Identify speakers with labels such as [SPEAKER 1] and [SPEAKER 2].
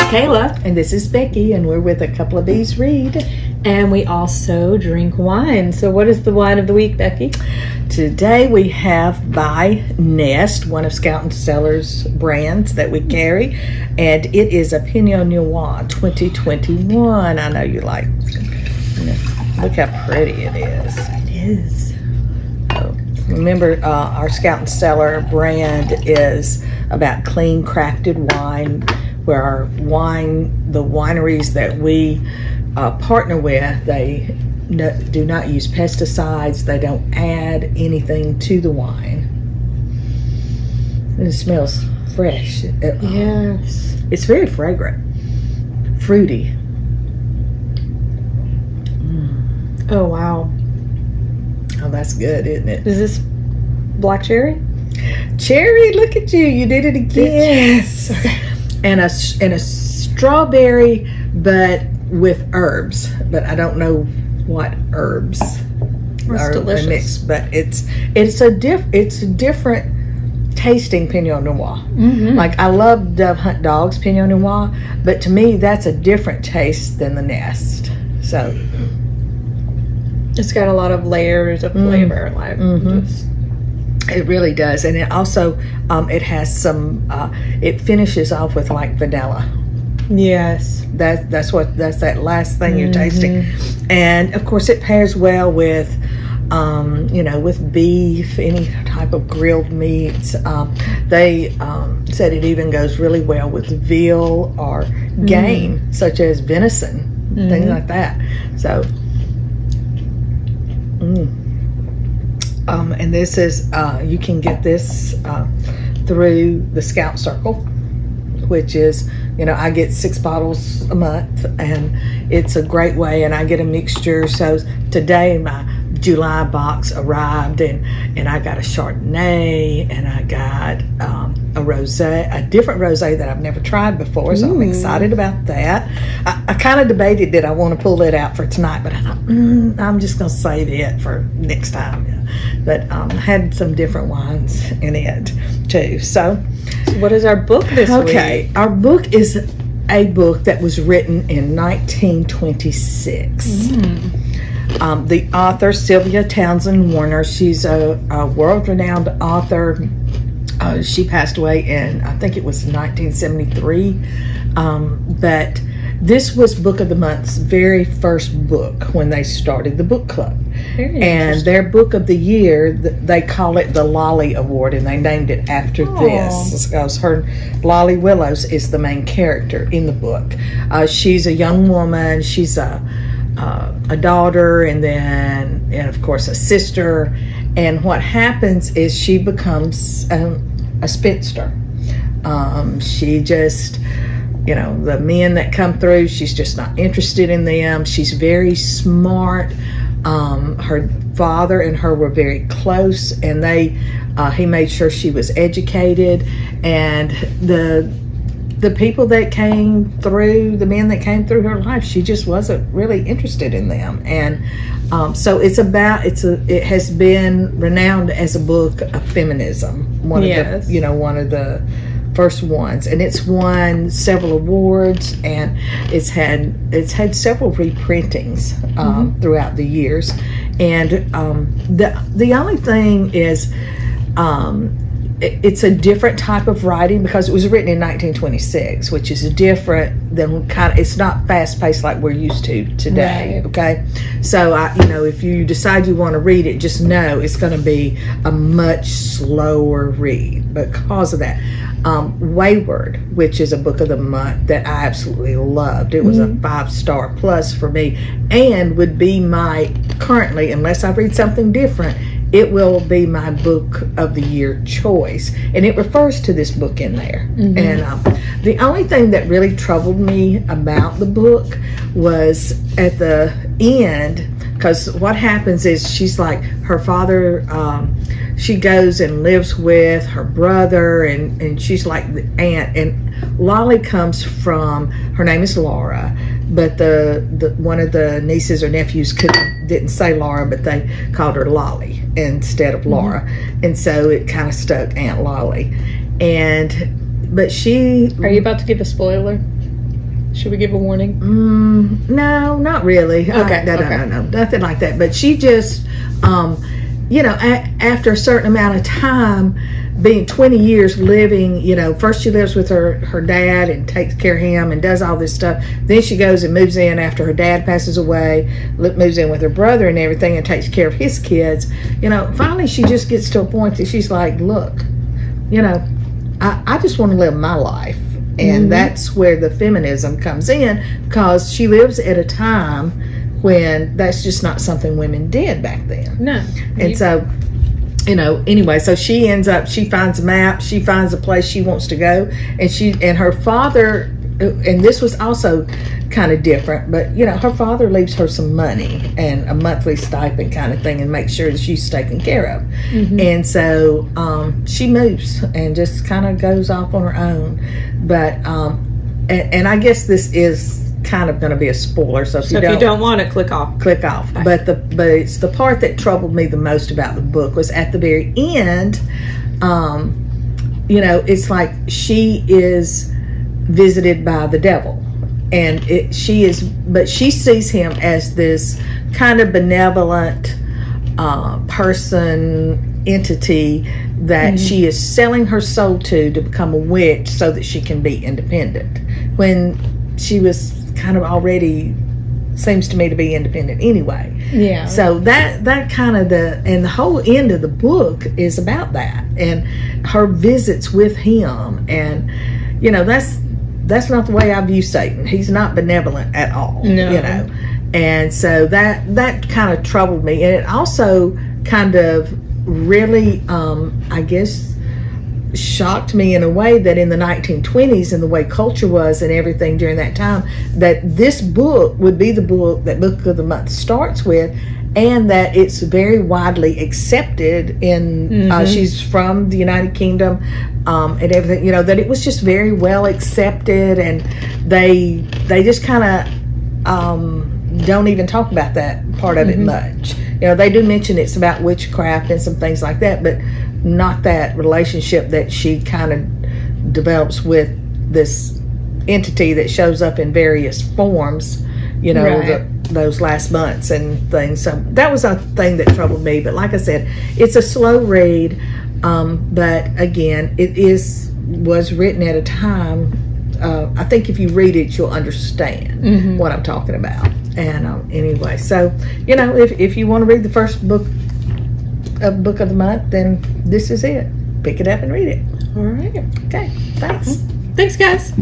[SPEAKER 1] Kayla.
[SPEAKER 2] And this is Becky, and we're with A Couple of Bees Read.
[SPEAKER 1] And we also drink wine. So what is the wine of the week, Becky?
[SPEAKER 2] Today we have by Nest, one of Scout & Cellar's brands that we carry. And it is a Pinot Noir 2021. I know you like. Look how pretty it is.
[SPEAKER 1] It is.
[SPEAKER 2] So, remember, our Scout & Cellar brand is about clean, crafted wine, where our wine, the wineries that we partner with, they do not use pesticides. They don't add anything to the wine. It smells fresh.
[SPEAKER 1] Yes.
[SPEAKER 2] It's very fragrant, fruity.
[SPEAKER 1] Oh, wow.
[SPEAKER 2] Oh, that's good, isn't it?
[SPEAKER 1] Is this black cherry?
[SPEAKER 2] Cherry, look at you. You did it again.
[SPEAKER 1] Yes.
[SPEAKER 2] And a strawberry, but with herbs. But I don't know what herbs
[SPEAKER 1] are delicious.
[SPEAKER 2] Mixed. But it's a different tasting Pinot Noir.
[SPEAKER 1] Mm-hmm.
[SPEAKER 2] Like, I love Dove Hunt Dog's Pinot Noir, but to me that's a different taste than the Nest. So
[SPEAKER 1] it's got a lot of layers of flavor. Like
[SPEAKER 2] it really does. And it also it has some it finishes off with like vanilla.
[SPEAKER 1] Yes.
[SPEAKER 2] That's that last thing you're tasting. And of course it pairs well with with beef, any type of grilled meats. They said it even goes really well with veal or game, such as venison, things like that. So and this is you can get this through the Scout Circle, which is, I get 6 bottles a month, and it's a great way. And I get a mixture. So today my July box arrived, and I got a Chardonnay, and I got a rosé, a different rosé that I've never tried before. So I'm excited about that. I kind of debated that I want to pull it out for tonight, but I thought I'm just going to save it for next time. But I had some different wines in it too. So
[SPEAKER 1] what is our book this week?
[SPEAKER 2] Okay, our book is a book that was written in 1926. The author, Sylvia Townsend Warner, she's a world-renowned author. She passed away in, I think it was 1973. But this was Book of the Month's very first book when they started the book club. And their book of the year, they call it the Lolly Award, and they named it after this. Because her Lolly Willowes is the main character in the book. She's a young woman. She's a daughter, and of course a sister. And what happens is she becomes a spinster. She just, the men that come through, she's just not interested in them. She's very smart. Her father and her were very close, and he made sure she was educated. And the people that came through, the men that came through her life, she just wasn't really interested in them. And so it has been renowned as a book of feminism. One of the first ones, and it's won several awards, and it's had several reprintings throughout the years. And the only thing is, it's a different type of writing because it was written in 1926, which is different than it's not fast paced like we're used to today. Right. Okay, so if you decide you want to read it, just know it's going to be a much slower read because of that. Wayward, which is a book of the month that I absolutely loved. It was a 5-star plus for me, and would be my currently, unless I read something different, it will be my book of the year choice, and it refers to this book in there. And the only thing that really troubled me about the book was at the end, because what happens is she's like, her father, she goes and lives with her brother, and she's like the aunt, and Lolly comes from, her name is Laura, but the one of the nieces or nephews didn't say Laura, but they called her Lolly instead of Laura. And so it kind of stuck Aunt Lolly. But she...
[SPEAKER 1] Are you about to give a spoiler? Should we give a warning?
[SPEAKER 2] No, not really.
[SPEAKER 1] Okay.
[SPEAKER 2] No, nothing like that. But she just, after a certain amount of time, being 20 years living, first she lives with her dad and takes care of him and does all this stuff. Then she goes and moves in after her dad passes away, moves in with her brother and everything and takes care of his kids. Finally she just gets to a point that she's like, look, I just want to live my life. And that's where the feminism comes in, because she lives at a time when that's just not something women did back then.
[SPEAKER 1] No.
[SPEAKER 2] And so, anyway, so she finds a map, she finds a place she wants to go, and her father, and this was also kind of different, but her father leaves her some money and a monthly stipend kind of thing and makes sure that she's taken care of. And so she moves and just kind of goes off on her own. But and I guess this is kind of going to be a spoiler, so if you
[SPEAKER 1] don't want to, click off.
[SPEAKER 2] Okay. But it's the part that troubled me the most about the book was at the very end. It's like she is visited by the devil, and she sees him as this kind of benevolent entity that she is selling her soul to become a witch so that she can be independent, when she was kind of already, seems to me, to be independent anyway.
[SPEAKER 1] Yeah.
[SPEAKER 2] So that kind of the whole end of the book is about that, and her visits with him, and that's not the way I view Satan. He's not benevolent at all.
[SPEAKER 1] No.
[SPEAKER 2] And so that kind of troubled me, and it also kind of really I guess shocked me in a way that in the 1920s and the way culture was and everything during that time, that this book would be the book that Book of the Month starts with, and that it's very widely accepted in she's from the United Kingdom and everything, that it was just very well accepted, and they just kind of don't even talk about that part of it much. They do mention it's about witchcraft and some things like that, but not that relationship that she kind of develops with this entity that shows up in various forms,
[SPEAKER 1] Right.
[SPEAKER 2] those last months and things. So that was a thing that troubled me. But like I said, it's a slow read. But again, it was written at a time. I think if you read it, you'll understand what I'm talking about. And anyway, so if you want to read the first book of the month, then this is it. Pick it up and read it.
[SPEAKER 1] All right.
[SPEAKER 2] Okay. Thanks.
[SPEAKER 1] Thanks, guys.